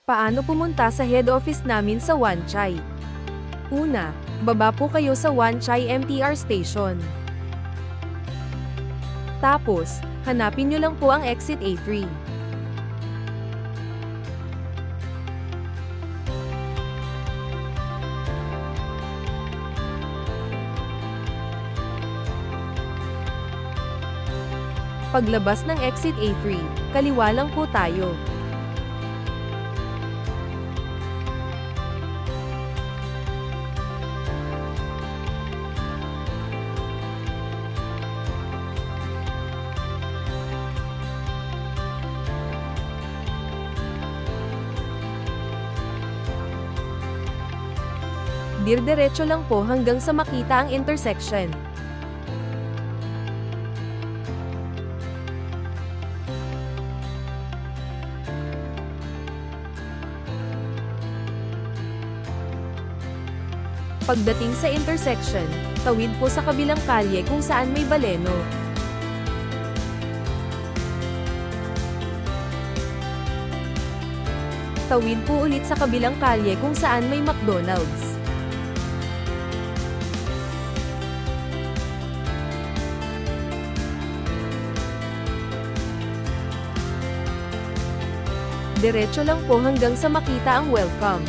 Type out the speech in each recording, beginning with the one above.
Paano pumunta sa head office namin sa Wan Chai? Una, baba po kayo sa Wan Chai MTR Station. Tapos, hanapin nyo lang po ang exit A3. Paglabas ng exit A3, kaliwa lang po tayo. Diretso lang po hanggang sa makita ang intersection. Pagdating sa intersection, tawid po sa kabilang kalye kung saan may baleno. Tawid po ulit sa kabilang kalye kung saan may McDonald's. Diretso lang po hanggang sa makita ang welcome.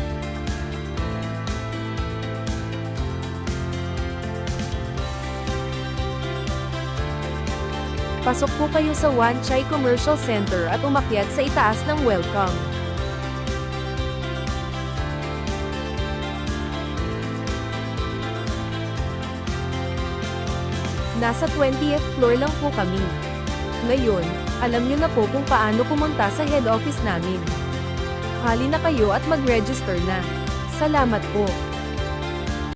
Pasok po kayo sa Wan Chai Commercial Center at umakyat sa itaas ng welcome. Nasa 20th floor lang po kami. Ngayon, alam niyo na po kung paano pumunta sa head office namin. Hali na kayo at mag-register na. Salamat po.